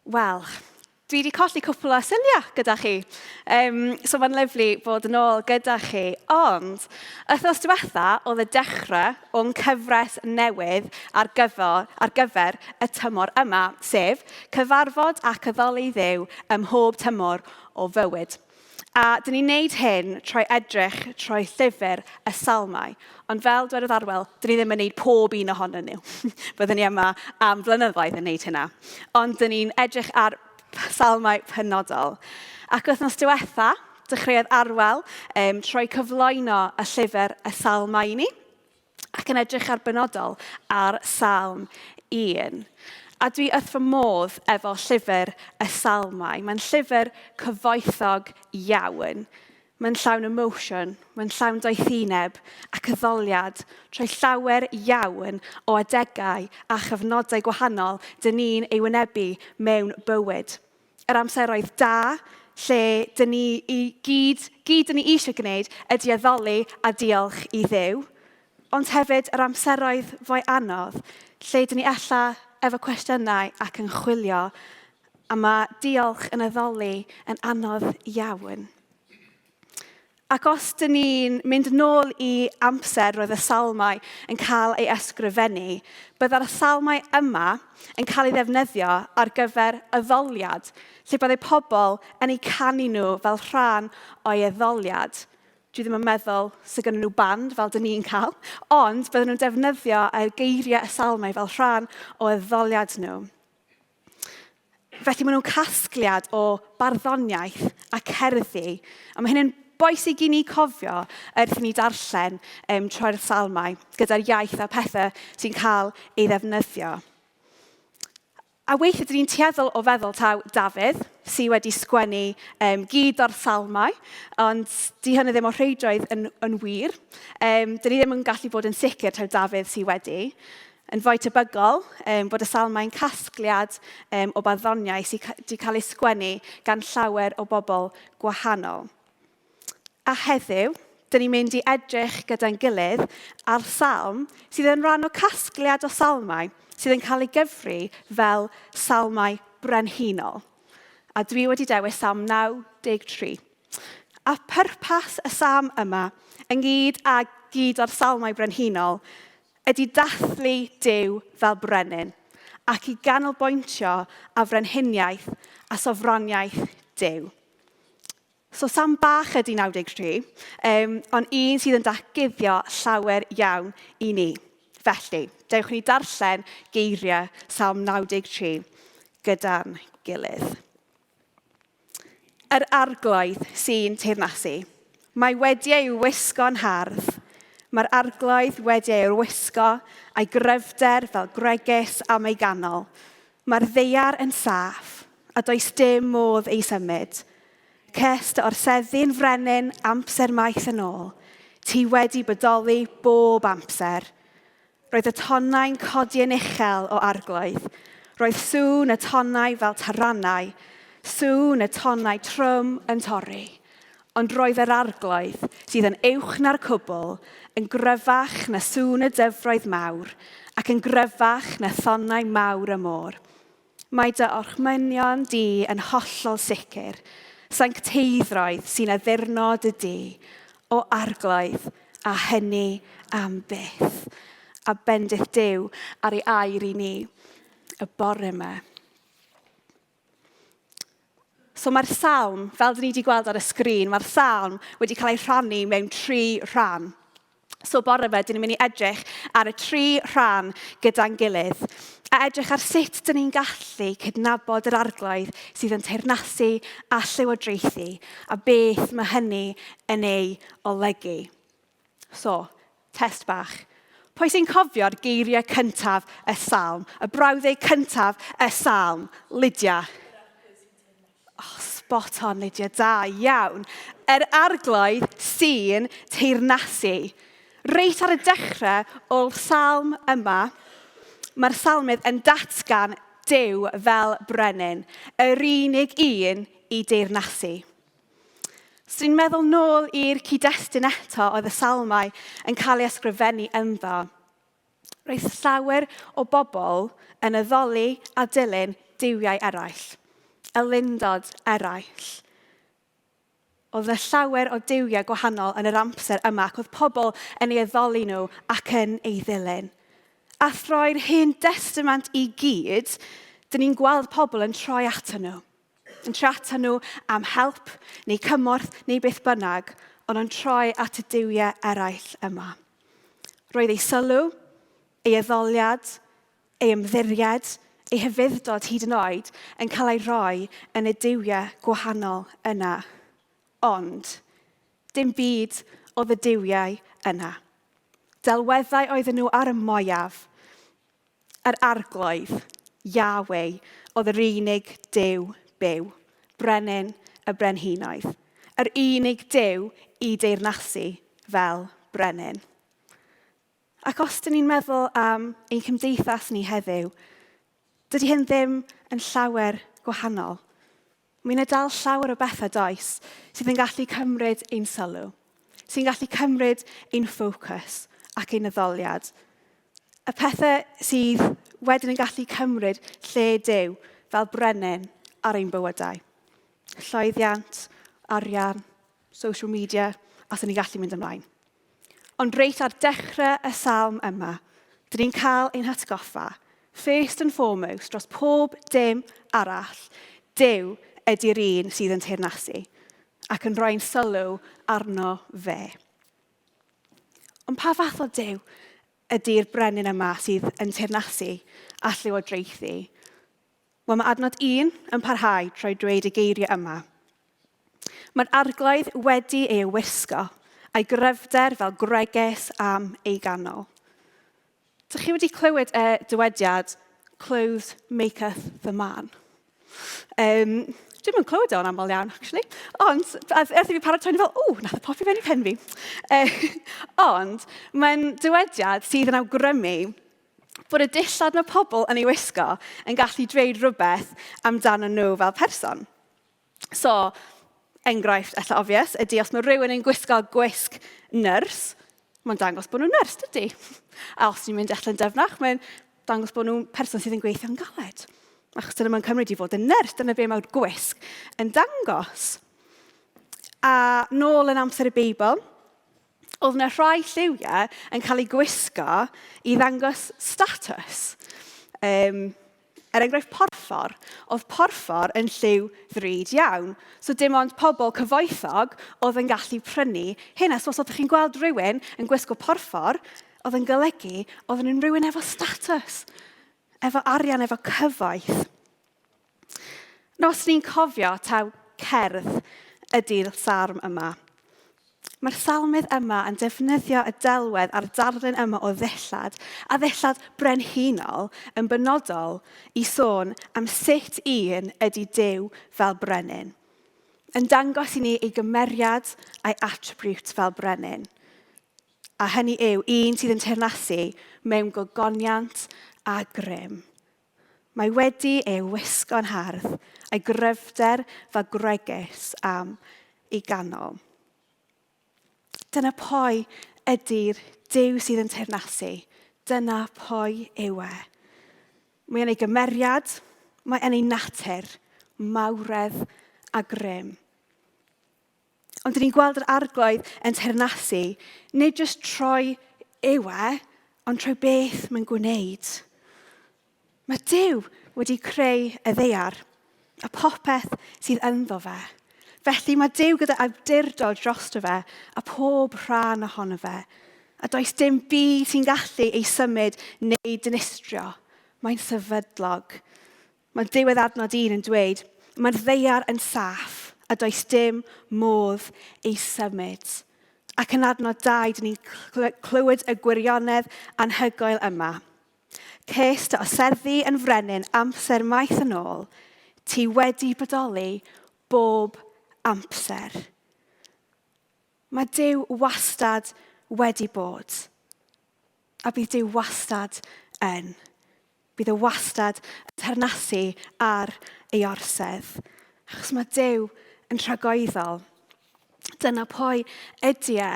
Wel, dwi wedi colli cwpl o syniau gyda chi. So mae'n lyflu bod yn ôl gyda chi. Ond, wythnos diwetha, oedd y dechrau o'n cyfres newydd ar gyfer y tymor yma, sef cyfarfod ac addoli Dduw ym mhob tymor o fywyd. A dyn ni'n neud hyn trwy edrych trwy llyfr y Salmau. Ond fel dwedodd Arwel, dyn ni ddim yn neud pob un ohonyn nhw. Byddwn ni yma am flynyddoedd yn neud hynna. Ond dyn ni'n edrych ar Salmau penodol. Ac wythnos diwetha, dechreuodd Arwel trwy cyflwyno y llyfr y Salmau i ni. Ac yn edrych ar benodol ar Salm 1. A dwi wrth fy modd efo llyfr y Salmau. Mae'n llyfr cyfoethog iawn. Mae'n llawn emotion, mae'n llawn doethineb ac addoliad trwy llawer iawn o adegau a chyfnodau gwahanol dyn ni'n ei wynebu mewn bywyd. Yr amseroedd da, lle dyn ni gyd dyn ni eisiau gwneud ydy addoli a diolch i Dduw. Ond hefyd yr amseroedd fwy anodd, lle dyn ni efo cwestiynau ac yn chwilio, a mae diolch yn addoli yn anodd iawn. Ac os dyn ni'n mynd nôl i amser roedd y Salmau yn cael ei ysgrifennu, byddai'r Salmau yma yn cael ei ddefnyddio ar gyfer addoliad, lle byddai pobl yn eu canu nhw fel rhan o'i addoliad. Dwi ddim yn meddwl sydd gyda nhw band fel dyn ni'n cael, ond bydden nhw'n defnyddio y geiriau y Salmau fel rhan o addoliad nhw. Felly maen nhw'n casgliad o barddoniaeth a cerddi, a mae hyn yn bwysig i ni cofio wrth i ni darllen trwy'r Salmau gyda'r iaith a pethau sy'n cael ei ddefnyddio. A weithiau dyn ni'n tueddol o feddwl taw Dafydd, sydd wedi sgwennu gyd o'r Salmau, ond di hynny ddim o rheidroedd yn wir. Dyn ni ddim yn gallu bod yn sicr taw Dafydd sydd wedi. Yn fwy tebygol bod y Salmau'n casgliad o barddoniaeth sydd wedi cael ei sgwennu gan llawer o bobl gwahanol. A heddiw, dyn ni'n mynd i edrych gyda'n gilydd ar Salm sydd yn rhan o casgliad o Salmau sydd yn cael ei gyfri fel Salmau Brenhinol. A dwi wedi dewis Salm 93. A pwrpas y Salm yma, ynghyd o'r Salmau Brenhinol, ydy dathlu Duw fel brenin ac i ganolbwyntio a frenhiniaeth a sofroniaeth Duw. So Salm bach ydy 93, ond un sydd yn datguddio llawer iawn i ni. Felly, dewch ni darllen geiriau Salm 93 gyda'n gilydd. Yr arglwydd sy'n teyrnasu. Mae wedi ei wisgo'n hardd. Mae'r arglwydd wedi ei wisgo a'i gryfder fel gregus am ei ganol. Mae'r ddeiar yn saff a does dim modd ei symud. Cest o'r seddi'n frenin amser maith yn ôl. Ti wedi bodoli bob amser. Roedd y tonnau'n codi yn uchel o arglwydd. Roedd sŵn y tonnau fel tarannau. Sŵn y tonnau trwm yn torri. Ond roedd yr arglwydd sydd yn uwch na'r cwbl yn gryfach na sŵn y dyfroedd mawr ac yn gryfach na thonnau mawr y môr. Mae dy orchmynion di yn hollol sicr. Sancteiddroedd sy'n addurnod y di o arglwydd a hynny am byth. A bendith Duw ar ei air i ni y bore yma. So mae'r Salm, fel dyn ni wedi gweld ar y sgrin, mae'r Salm wedi cael ei rhannu mewn 3 rhan. So bore yma, dyn ni'n mynd i edrych ar y 3 rhan gyda'n gilydd. A edrych ar sut dyn ni'n gallu cydnabod yr arglwydd sydd yn teyrnasu a llywodraethu, a beth mae hynny yn ei olygu. So, test bach. Pwy sy'n cofio'r geiriau cyntaf y Salm? Y brawddeg cyntaf y Salm? Lydia. Oh, spot on, Lydia. Da, iawn. Yr arglwydd sy'n teyrnasu. Reit ar y dechrau o'r Salm yma, mae'r Salmydd yn datgan Duw fel brenin, yr unig un i deyrnasu. So ni'n meddwl nôl i'r cyd-destun eto oedd y Salmau yn cael ei ysgrifennu ynddo. Roedd llawer o bobl yn addoli a dilyn duwiau eraill, elundod eraill. Oedd y llawer o duwiau gwahanol yn yr amser yma, ac oedd pobl yn ei addoli nhw ac yn ei ddilyn. A throi'r Hen Testament i gyd, dyn ni'n gweld pobl yn troi ato nhw. Yn troi ato nhw am help, neu cymorth, neu beth bynnag, ond yn troi at y duwiau eraill yma. Roedd ei sylw, ei addoliad, ei ymddiried, ei hyfuddod hyd yn oed yn cael ei roi yn y duwiau gwahanol yna. Ond, dim byd oedd y duwiau yna. Delweddau oedden nhw ar y moiaf. Yr Arglwydd, Yahweh, oedd yr unig Duw byw. Brenin y brenhinoedd. Yr unig Duw i teyrnasu fel brenin. Ac os dyn ni'n meddwl am ein cymdeithas ni heddiw, dydy hyn ddim yn llawer gwahanol. Mae'n dal llawer o bethau does sydd yn gallu cymryd ein sylw, sy'n gallu cymryd ein ffocws ac ein addoliad. Y pethau sydd wedyn yn gallu cymryd lle Duw fel brenin ar ein bywydau. Llwyddiant, arian, social media, a sy'n ni'n gallu mynd ymlaen. Ond reit ar dechrau y salm yma, dyn ni'n cael ein hatgoffa, first and foremost, dros pob dim arall, Duw ydy'r un sydd yn teyrnasu ac yn rhoi'n sylw arno fe. Ond pa fath o Duw ydy'r brenin yma sydd yn teyrnasu a llywodraethu? Wel, mae adnod 1 yn parhau trwy dweud y geiriau yma. Mae'r arglwydd wedi ei wisgo a'i gryfder fel greges am ei ganol. Dych chi wedi clywed y dywediad, clothes maketh the man? Dwi'n mynd clywed o'n aml iawn, actually. Ond, wrth i fi paratoi, fel, nath y popi fewn i pen fi. Ond, mae'n dywediad sydd yn awgrymu bod y dillad mae pobl yn ei wisgo yn gallu dweud rhywbeth amdano nhw fel person. So, enghraifft eitha obvious ydy os mae rhywun yn gwisgo gwisg nyrs, mae'n dangos bod nhw'n nyrs, dydy. A os ni'n mynd allan dyfnach, mae'n dangos bod nhw'n person sydd yn gweithio'n galed. Achos dyna mae'n cymryd i fod yn nyrs, dyna be mae'r gwisg yn dangos. A nôl yn amser y Beibl, oedd yna rhai lliwiau yn cael ei gwisgo i ddangos status. Enghraifft porffor, oedd porffor yn lliw ddrud iawn. So dim ond pobl cyfoethog oedd yn gallu prynu hynna. So os oeddech chi'n gweld rhywun yn gwisgo porffor, oedd yn golygu oedd yn rhywun efo status, efo arian, efo cyfoeth. Nos ni'n cofio taw cerdd ydy'r salm yma. Mae'r salmydd yma yn defnyddio y delwedd a'r darlun yma o ddillad, a ddillad brenhinol yn benodol i sôn am sut un ydy Duw fel brenin. Yn dangos i ni ei gymeriad a'i attribute fel brenin. A hynny yw un sydd yn teyrnasu mewn gogoniant a grym. Mae wedi ei wisgo'n hardd, a'i gryfder fel greges am ei ganol. Dyna pwy ydy'r Duw sydd yn teyrnasu. Dyna pwy yw e. Mae yn ei gymeriad, mae yn ei natur, mawredd a grym. Ond dyn ni'n gweld yr arglwydd yn teyrnasu, nid jyst troi yw e, ond trwy beth mae'n gwneud. Mae Duw wedi creu y ddaear, a popeth sydd ynddo fe. Felly mae Duw gyda awdurdod drosto fe a pob rhan ohono fe. A does dim byd sy'n gallu ei symud neu dinistrio. Mae'n sefydlog. Mae diwedd adnod 1 yn dweud, mae'r ddaear yn saff a does dim modd ei symud. Ac yn adnod 2, dyn ni'n clywed y gwirionedd anhygoel yma. Ces dy oserddu yn frenin amser maith yn ôl, ti wedi bodoli bob amser. Mae Duw wastad wedi bod. A bydd Duw wastad yn. Bydd y wastad yn teyrnasu ar ei orsedd. Achos mae Duw yn rhagoeddol. Dyna pwy ydy e.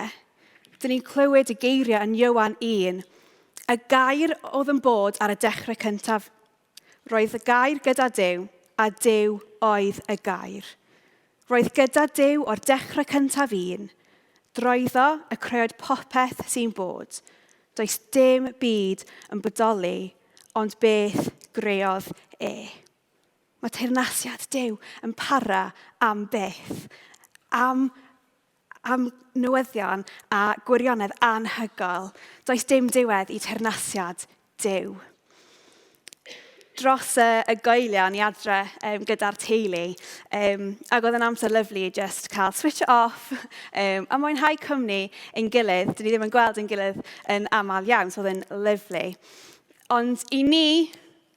Dyn ni'n clywed y geiriau yn Ioan 1. Y gair oedd yn bod ar y dechrau cyntaf. roedd y gair gyda Duw, a Duw oedd y gair. Roedd gyda Duw o'r dechrau cyntaf un. Droeddo y creuad popeth sy'n bod. Does dim byd yn bodoli, ond beth greodd e. Mae teyrnasiad Duw yn para am beth, am newyddion a gwirionedd anhygoel. Does dim diwedd i teyrnasiad Duw. Dros y goeliau ni adre gyda'r teulu, ac oedd yn amser lyflu just cael switch off a mwynhau cwmni ein gilydd. Dyn ni ddim yn gweld ein gilydd yn aml iawn, so oedd yn lyflu. Ond i ni,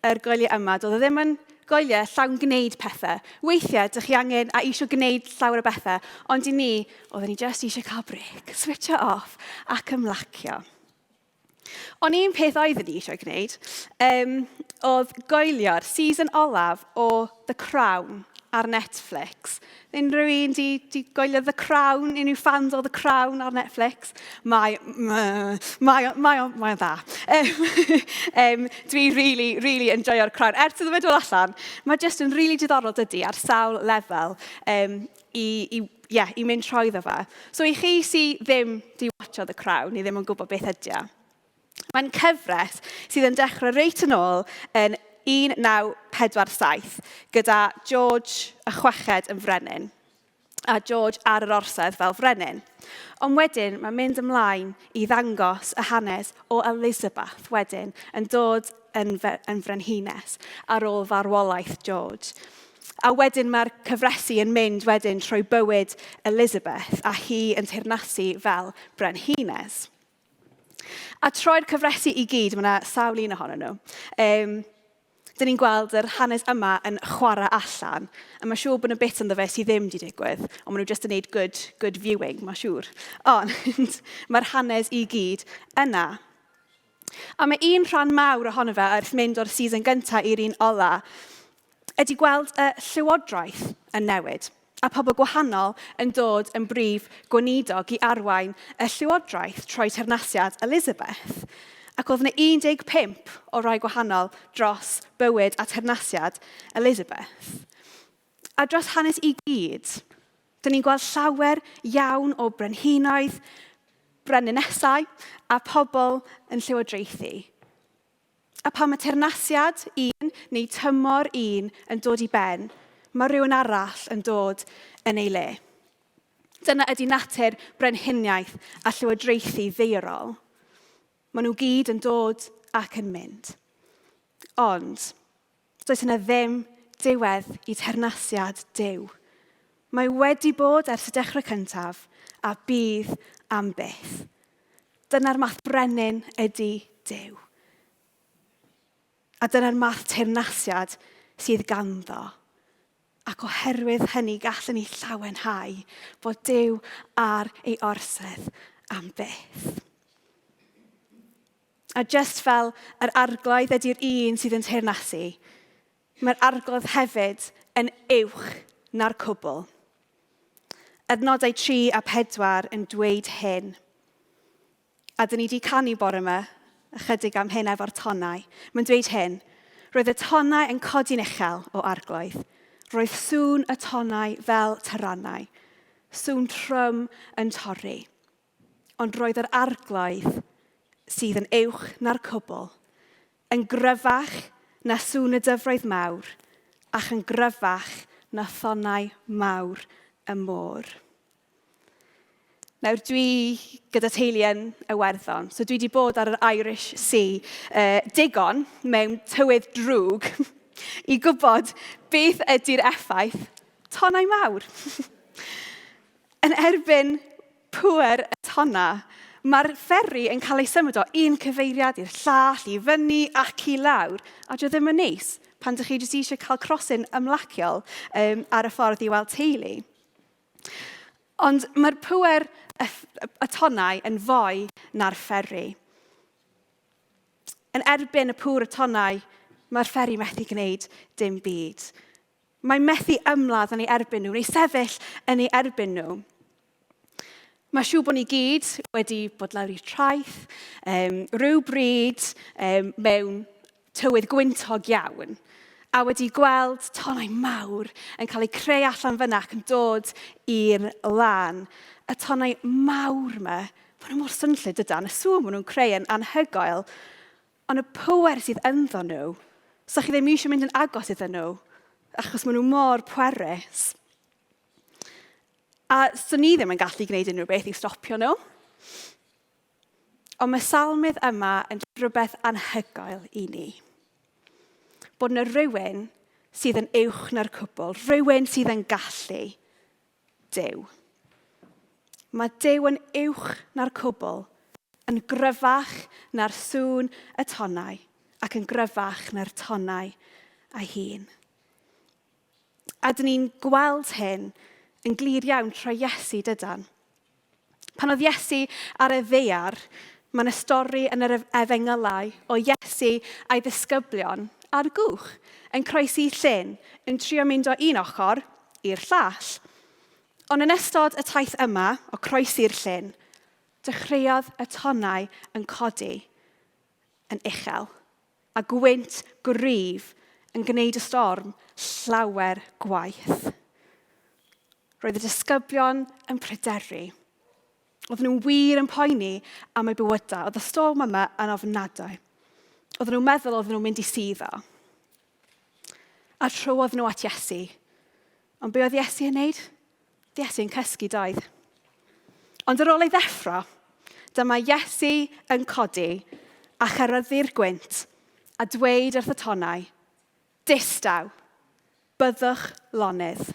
yr goeliau yma, doedd o ddim yn goeliau llawn gwneud pethau. Weithiau, dych chi angen a eisiau gwneud llawer o bethau, ond i ni, oedden ni just eisiau cael brec, switch off ac ymlacio. Ond un peth oedden ni eisiau gwneud, oedd goelio'r season olaf o The Crown ar Netflix. Unrhyw un di goelio The Crown? Unrhyw fans o The Crown ar Netflix? Mae o'n dda. Dwi really enjoyo'r Crown. Ers iddo fe dod allan, mae jyst yn really diddorol dydy ar sawl lefel i mynd trwyddo fe. So i chi sydd ddim di watcho The Crown, ni ddim yn gwybod beth ydy o. Mae'n cyfres sydd yn dechrau reit yn ôl yn 1947 gyda George y chweched yn frenin a George ar yr orsedd fel frenin. Ond wedyn mae'n mynd ymlaen i ddangos y hanes o Elizabeth wedyn yn dod yn frenhines ar ôl farwolaeth George. A wedyn mae'r cyfresu yn mynd wedyn trwy bywyd Elizabeth a hi yn teyrnasu fel brenhines. A troi'r cyfresu i gyd, mae yna sawl un ohonyn nhw. Dyn ni'n gweld yr hanes yma yn chwarae allan. A mae'n siŵr bod yna bit ynddo fe sydd ddim wedi digwydd, ond maen nhw jyst yn gwneud good viewing, mae'n siŵr. Ond mae'r hanes i gyd yna. A mae un rhan mawr ohono fe wrth mynd o'r season gyntaf i'r un ola ydy gweld y llywodraeth yn newid. A pobl gwahanol yn dod yn brif gweinidog i arwain y llywodraeth trwy teyrnasiad Elizabeth. Ac oedd yna 15 o rai gwahanol dros bywyd a teyrnasiad Elizabeth. A dros hanes i gyd, dyn ni'n gweld llawer iawn o brenhinoedd, breninnesau a pobl yn llywodraethu. A pan mae teyrnasiad un neu tymor un yn dod i ben, mae rhywun arall yn dod yn ei le. Dyna ydy natur brenhiniaeth a llywodraethu ddaearol. Maen nhw gyd yn dod ac yn mynd. Ond, does yna ddim diwedd i teyrnasiad Duw. Mae wedi bod ers y dechrau cyntaf a bydd am byth. Dyna'r math brenin ydy Duw. A dyna'r math teyrnasiad sydd ganddo. Ac oherwydd hynny gallen ni llawenhau bod Duw ar ei orsedd am byth. A just fel yr arglwydd ydy'r un sydd yn teyrnasu, mae'r arglwydd hefyd yn uwch na'r cwbl. Adnodau 3 a 4 yn dweud hyn. A dyn ni wedi canu bore yma, ychydig am hyn efo'r tonnau. Mae'n dweud hyn, roedd y tonnau yn codi'n uchel o arglwydd. Roedd sŵn y tonnau fel tyrannau, sŵn trwm yn torri. Ond roedd yr arglwydd sydd yn uwch na'r cwbl, yn gryfach na sŵn y dyfroedd mawr, ac yn gryfach na thonnau mawr y môr. Nawr dwi gyda teulu yn Iwerddon, so dwi wedi bod ar yr Irish Sea digon mewn tywydd drwg i gwybod beth ydy'r effaith tonnau mawr. Yn erbyn pŵer y tonna, mae'r ferri yn cael ei symud o un cyfeiriad i'r llall, i fyny ac i lawr. A dwi ddim yn neis pan ydych chi jyst eisiau cael crosyn ymlaciol ar y ffordd i weld teulu. Ond mae'r pŵer y tonnau yn fwy na'r ferri. Yn erbyn y pŵer y tonnau, mae'r ferri methu gwneud dim byd. Mae methu ymladd yn ei erbyn nhw, neu sefyll yn ei erbyn nhw. Mae siŵr bod ni gyd wedi bod lawr i'r traeth, rhyw bryd mewn tywydd gwyntog iawn, a wedi gweld tonnau mawr yn cael eu creu allan fyna ac yn dod i'r lan. Y tonnau mawr yma, maen nhw mor swnllyd ydan, y sŵn maen nhw'n creu yn anhygoel, ond y pŵer sydd ynddo nhw, so chi ddim eisiau mynd yn agos iddyn nhw, achos maen nhw mor pwerus. A so ni ddim yn gallu gwneud unrhyw beth i stopio nhw. Ond mae salmydd yma yn rhywbeth anhygoel i ni. Bod yna rhywun sydd yn uwch na'r cwbl, rhywun sydd yn gallu, Duw. Mae Duw yn uwch na'r cwbl, yn gryfach na'r sŵn y tonnau, ac yn gryfach na'r tonnau ei hun. A dyn ni'n gweld hyn yn glir iawn trwy Iesu dydan. Pan oedd Iesu ar y ddaear, mae yna stori yn yr Efengylau o Iesu a'i ddisgyblion ar gwch yn croesi llyn, yn trio mynd o un ochr i'r llall. Ond yn ystod y taith yma o croesi'r llyn, dechreuodd y tonnau yn codi yn uchel, a gwynt gryf yn gwneud y storm llawer gwaith. Roedd y disgyblion yn pryderu. Oedden nhw'n wir yn poeni am eu bywydau. Oedd y storm yma yn ofnadwy. Oedden nhw'n meddwl oedden nhw'n mynd i suddo. A trwodd nhw at Iesu. Ond be oedd Iesu yn wneud? Oedd Iesu yn cysgu doedd. Ond ar ôl ei ddeffro, dyma Iesu yn codi a chyrryddu'r gwynt a dweud wrth y tonnau, distaw, byddwch lonydd.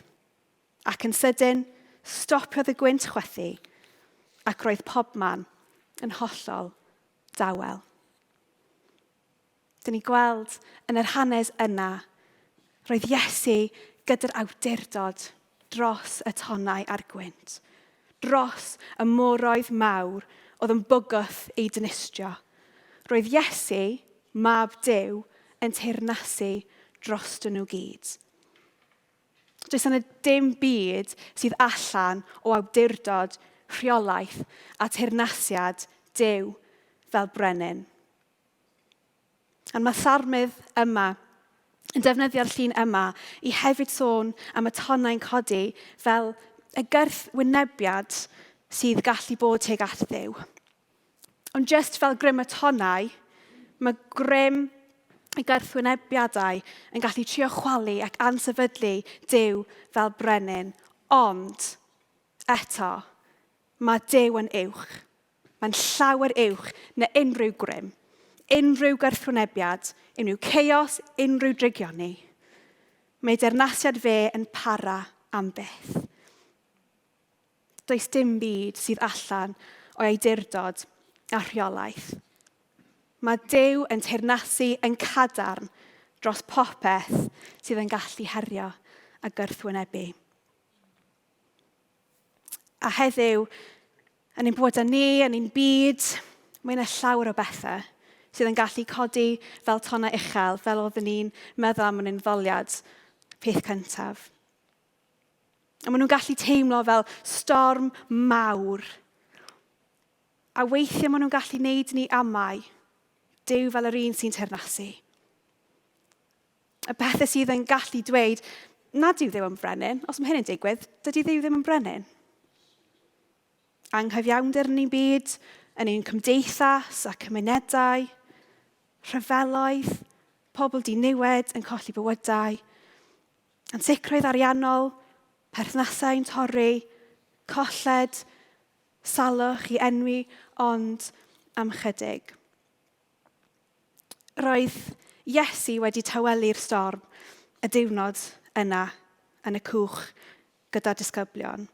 Ac yn sydyn, stopiodd y gwynt chwythu ac roedd pobman yn hollol dawel. Dyn ni gweld yn yr hanes yna, roedd Iesu gyda'r awdurdod dros y tonnau a'r gwynt, dros y moroedd mawr oedd yn bwgwth ei dynistrio. Roedd Iesu, mab Duw, yn teyrnasu dros nhw gyd. Does yna dim byd sydd allan o awdurdod, rheolaeth a teyrnasiad Duw fel brenin. Ond mae salmydd yma yn defnyddio'r llun yma i hefyd sôn am y tonnau'n codi fel y gwrthwynebiad sydd gallu bod tuag at Dduw. Ond just fel grym y tonnau, mae grym y gwrthwynebiadau yn gallu trio chwalu ac ansefydlu Duw fel brenin. Ond eto, mae Duw yn uwch. Mae'n llawer uwch na unrhyw grym, unrhyw gwrthwynebiad, unrhyw chaos, unrhyw drigioni. Mae deyrnasiad fe yn para am byth. Does dim byd sydd allan o'i awdurdod a rheolaeth. Mae Duw yn teyrnasu yn cadarn dros popeth sydd yn gallu herio a gwrthwynebu. A heddiw, yn ein bywydau ni, yn ein byd, mae yna llawer o bethau sydd yn gallu codi fel tonnau uchel, fel oedden ni'n meddwl am yn ddoliad peth cyntaf. A maen nhw'n gallu teimlo fel storm mawr. A weithiau maen nhw'n gallu wneud ni amau, Duw fel yr un sy'n teyrnasu. Y bethau sydd yn gallu dweud, na Duw ddim yn brenin, os mae hyn yn digwydd, dydy Duw ddim yn brenin. Anghyfiawnder yn ein byd, yn ein cymdeithas a cymunedau, rhyfeloedd, pobl di-niwed yn colli bywydau, ansicrwydd ariannol, perthnasau'n torri, colled, salwch i enwi, ond am chydig. Roedd Iesu wedi tawelu'r storm y diwrnod yna yn y cwch gyda disgyblion.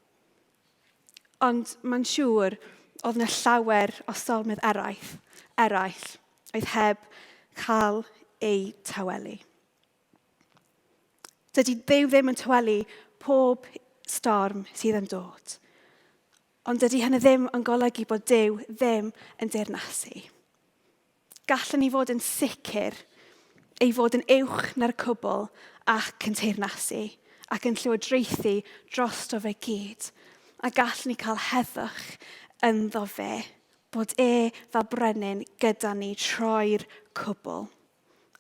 Ond mae'n siŵr oedd yna llawer o stormydd eraill oedd heb cael ei tawelu. Dydy Dduw ddim yn tawelu pob storm sydd yn dod. Ond dydy hynny ddim yn golygu bod Duw ddim yn deyrnasu. Gallwn ni fod yn sicr ei fod yn uwch na'r cwbl ac yn teyrnasu ac yn llywodraethu drosto fe gyd. A gallwn ni cael heddwch ynddo fe bod fel brenin gyda ni troi'r cwbl.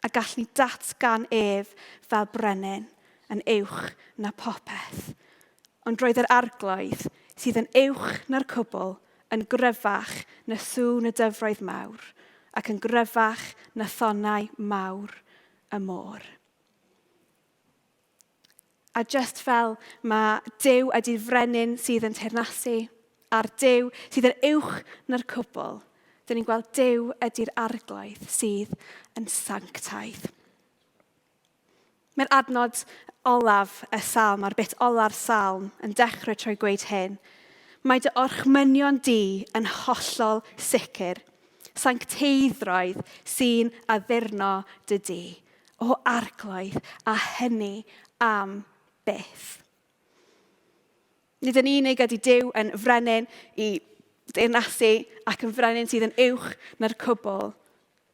a gall ni datgan ef fel brenin yn uwch na popeth. Ond roedd yr arglwydd sydd yn uwch na'r cwbl yn gryfach na sŵn y dyfroedd mawr ac yn gryfach na thonnau mawr y môr. A just fel mae Duw ydy'r frenin sydd yn teyrnasu, a'r Duw sydd yn uwch na'r cwbl, dyn ni'n gweld Duw ydy'r arglwydd sydd yn sanctaidd. Mae'r adnod olaf y Salm, a'r bit ola'r Salm, yn dechrau trwy gweud hyn. Mae dy orchmynion di yn hollol sicr, sancteiddroedd sy'n addurno dy di, o arglwydd a hynny am byth. Nid yn unig ydy Duw yn frenin I teyrnasu ac yn frenin sydd yn uwch na'r cwbl.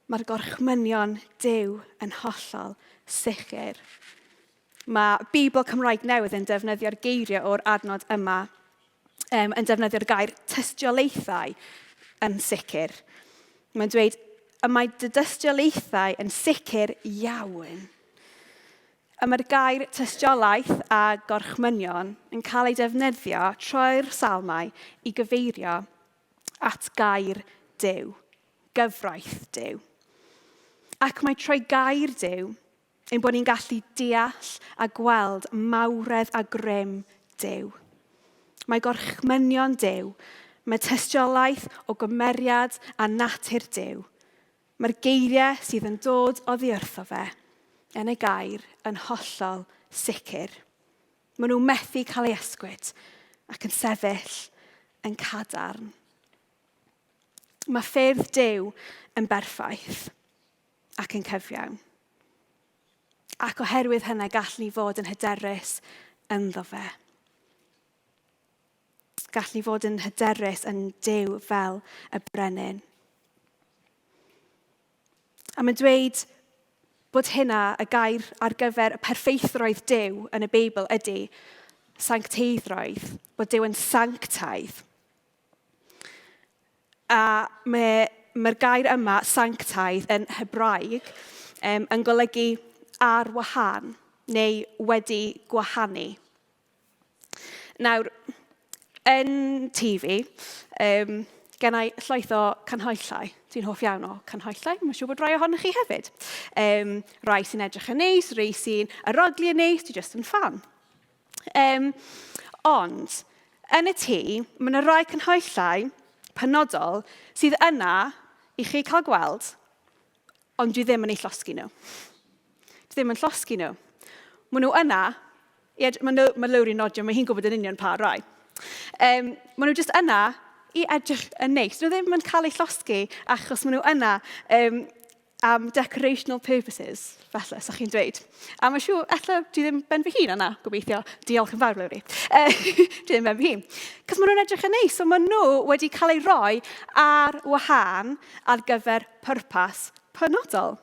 Mae'r gorchmynion Duw yn hollol sicr. Mae Bibl Cymraeg Newydd yn defnyddio'r geiriau o'r adnod yma, yn defnyddio'r gair tystiolaethau yn sicr. Mae'n dweud, y mae dy dystiolaethau yn sicr iawn. Y mae'r gair tystiolaeth a gorchmynion yn cael ei defnyddio trwy'r salmau I gyfeirio at gair Duw, gyfraith Duw. Ac mae trwy gair Duw ein bod ni'n gallu deall a gweld mawredd a grym Duw. Mae gorchmynion Duw, mae tystiolaeth o gymeriad a natur Duw. Mae'r geiriau sydd yn dod oddi wrtho fe yn y gair yn hollol sicr. Maen nhw methu cael ei ysgwyd ac yn sefyll yn cadarn. Mae ffyrdd Duw yn berffaith ac yn cyfiawn. Ac oherwydd hynny gall ni fod yn hyderus ynddo fe. Gall ni fod yn hyderus yn Duw fel y brenin. A mae'n dweud bod hynna y gair ar gyfer y perffeithroedd Duw yn y Beibl ydy sancteiddroedd, bod Duw yn sanctaidd. A mae'r gair yma, sanctaidd, yn Hebraeg, yn golygu ar wahân neu wedi gwahanu. Nawr, yn TV, gennau llaeth o canhoellau. Dwi'n hoff iawn o canhoellau. Mae'n siŵr bod rai ohonych chi hefyd. Rai sy'n edrych yn neis, rai sy'n aroglu yn neis, dwi just yn fan. Ond, yn y tŷ, mae yna rai canhoellau penodol sydd yna I chi cael gweld, ond dwi ddim yn eu llosgu nhw. Dwi ddim yn llosgu nhw. Maen nhw yna, mae Lowry nodio, mae hi'n gwybod yn union pa rai. Maen nhw jyst yna I edrych yn neis. Nhw ddim yn cael eu llosgu achos maen nhw yna am decorational purposes, felly, sa chi'n dweud. A mae'n siŵr, dwi ddim ben fy hun yna, gobeithio. Diolch yn fawr, Lowry. Dwi ddim ben fy hun. Cos maen nhw'n edrych yn neis, so maen nhw wedi cael ei roi ar wahân ar gyfer pwrpas penodol.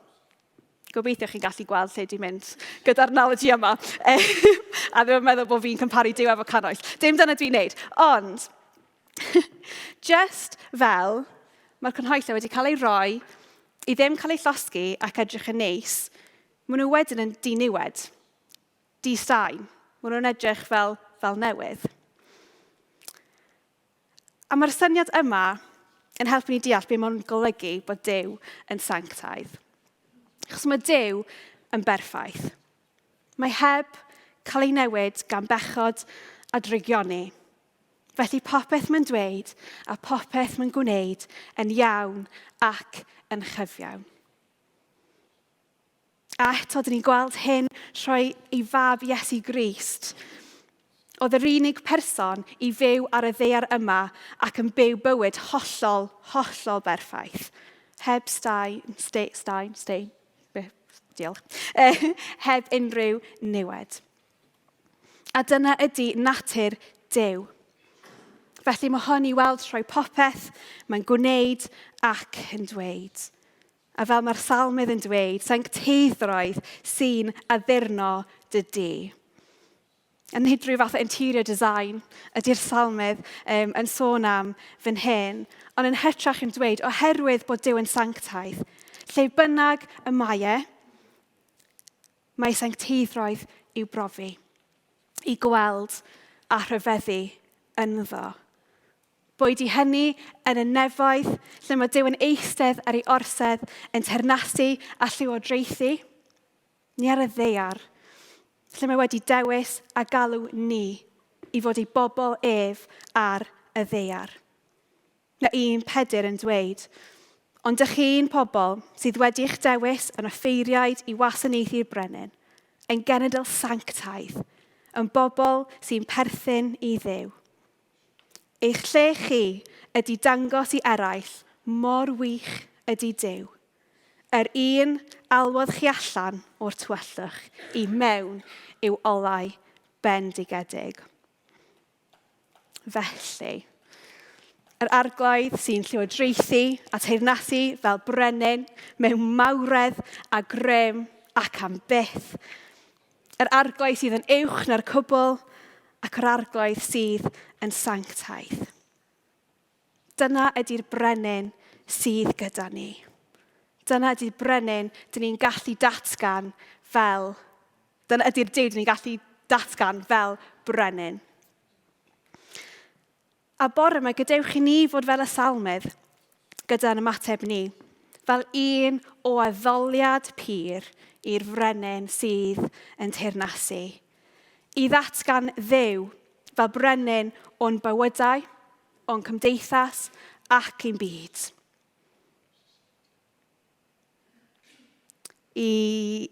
Gobeithio chi'n gallu gweld lle dwi'n mynd gyda'r analogy yma. A ddim yn meddwl bod fi'n cymparu Duw efo cannoedd. Dim dyna dwi'n neud. Ond, just fel mae'r canhoellau wedi cael ei roi I ddim cael ei llosgu ac edrych yn neis, maen nhw wedyn yn diniwed, di-sain. Maen nhw'n edrych fel newydd. A mae'r syniad yma yn helpu ni deall be mae'n golygu bod Duw yn sanctaidd. Achos mae Duw yn berffaith. Mae heb cael ei newid gan bechod a drigioni. Felly popeth mae'n dweud a popeth mae'n gwneud yn iawn ac yn chyfiawn. A eto, dyn ni'n gweld hyn trwy ei fab Iesu Grist. Oedd yr unig person I fyw ar y ddaear yma ac yn byw bywyd hollol berffaith. Heb heb unrhyw niwed. A dyna ydy natur Duw. Felly mae hwn I weld trwy popeth mae'n gwneud ac yn dweud. A fel mae'r salmydd yn dweud, sancteiddroedd sy'n addurno dy di. Yn nid rhyw fath o interior design ydy'r salmydd yn sôn am fan hyn, ond yn hytrach yn dweud oherwydd bod Duw yn sanctaidd. Lle bynnag y mae Mae sancteiddroedd i'w brofi, i gweld a rhyfeddu ynddo. Boed i hynny yn y nefoedd, lle mae Duw yn eistedd ar ei orsedd yn teyrnasu a llywodraethu, neu ar y ddaear, lle mae wedi dewis a galw ni i fod ei bobl ef ar y ddaear. Mae 1:4 yn dweud, ond ych chi'n pobl sydd wedi eich dewis yn offeiriaid i wasanaethu'r brenin, yn genedl sanctaidd, yn bobl sy'n perthyn i Dduw. Eich lle chi ydy dangos i eraill mor wych ydy Duw. Yr un alwodd chi allan o'r tywyllwch i mewn i'w olau bendigedig. Felly, yr arglwydd sy'n llywodraethu a teyrnasu fel brenin mewn mawredd a grym ac am byth. Yr arglwydd sydd yn uwch na'r cwbl ac yr arglwydd sydd yn sanctaidd. Dyna ydy'r brenin sydd gyda ni. Dyna ydy'r brenin dyn ni'n gallu datgan fel, dyna ydy'r Duw dyn ni'n gallu datgan fel brenin. A bore yma gadewch i ni fod fel y salmydd gyda'n ymateb ni, fel un o addoliad pur i'r frenin sydd yn teyrnasu. I ddatgan Dduw fel brenin o'n bywydau, o'n cymdeithas ac i'n byd. I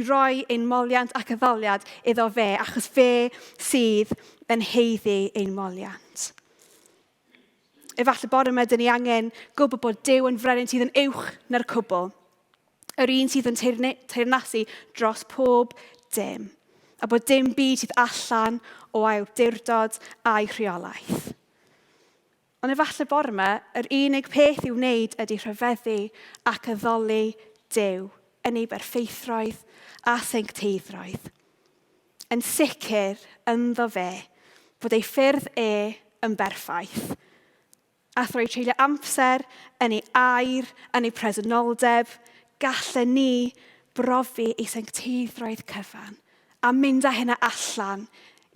roi ein moliant ac addoliad iddo fe, achos fe sydd yn heiddi ein moliant. Efallai bore yma, dyn ni angen gwybod bod Duw yn frenin sydd yn uwch na'r cwbl. Yr un sydd yn teyrnasu dros pob dim. A bod dim byd sydd allan o awdurdod a'i rheolaeth. Ond efallai bore yma, yr unig peth i'w wneud ydy rhyfeddu ac addoli Duw yn ei berffeithroedd a sancteiddroedd. Yn sicr ynddo fe bod ei ffyrdd yn berffaith. A thrwy treulio amser yn ei air, yn ei presenoldeb, gallen ni brofi ei sancteiddroedd cyfan a mynd â hynna allan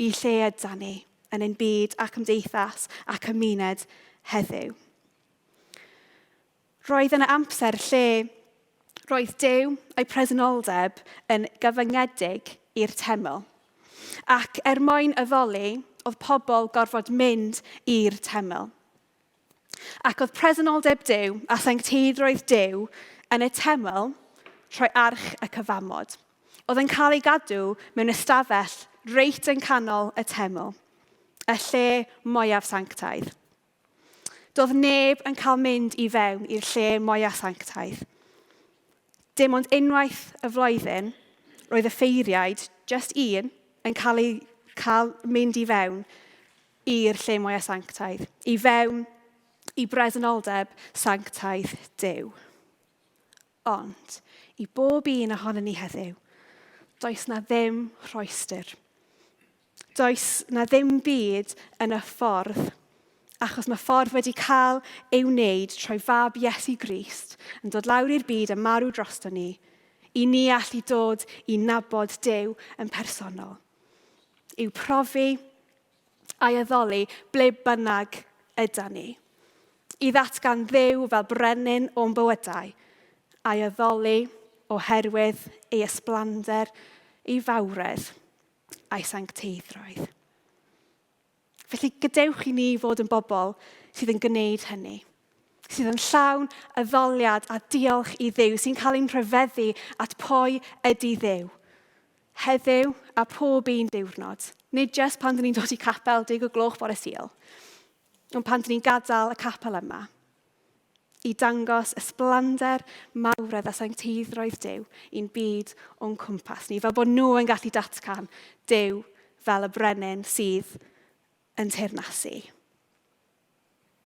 i lle yda ni yn ein byd ac ymdeithas ac ymuned heddiw. Roedd yna amser lle roedd Duw a'i presenoldeb yn gyfyngedig i'r teml. Ac mwyn addoli, oedd pobl gorfod mynd i'r teml. Ac oedd presenoldeb Duw a sancteiddroedd Duw yn y teml trwy arch y cyfamod. Oedd yn cael ei gadw mewn ystafell reit yn canol y teml, y lle mwyaf sanctaidd. Doedd neb yn cael mynd i fewn i'r lle mwyaf sanctaidd. Dim ond unwaith y flwyddyn, roedd y ffeiriaid, just un, yn cael mynd i fewn i'r lle mwyaf sanctaidd. I fewn i bresenoldeb sanctaidd Duw. Ond, i bob un ohonon ni heddiw, does na ddim rhoestyr. Does na ddim byd yn y ffordd, achos mae ffordd wedi cael ei wneud trwy fab Iesu Grist yn dod lawr i'r byd a marw drosto ni, i ni allu dod i nabod Duw yn personol. I'w profi a'i addoli ble bynnag yda ni. I ddatgan Dduw fel brenin o'n bywydau, a'i addoli oherwydd ei ysblander, ei fawredd a'i sancteiddroedd. Felly gadewch i ni fod yn bobl sydd yn gwneud hynny. Sydd yn llawn addoliad a diolch i Dduw, sy'n cael ein rhyfeddu at pwy ydy Dduw. Heddiw a pob un diwrnod. Nid jyst pan dyn ni'n dod i capel 10:00 bore Sul, ond pan dyn ni'n gadael y capel yma, i dangos ysblander, mawredd a sancteiddroedd Duw i'n byd o'n cwmpas ni, fel bod nhw yn gallu datgan Duw fel y brenin sydd yn teyrnasu.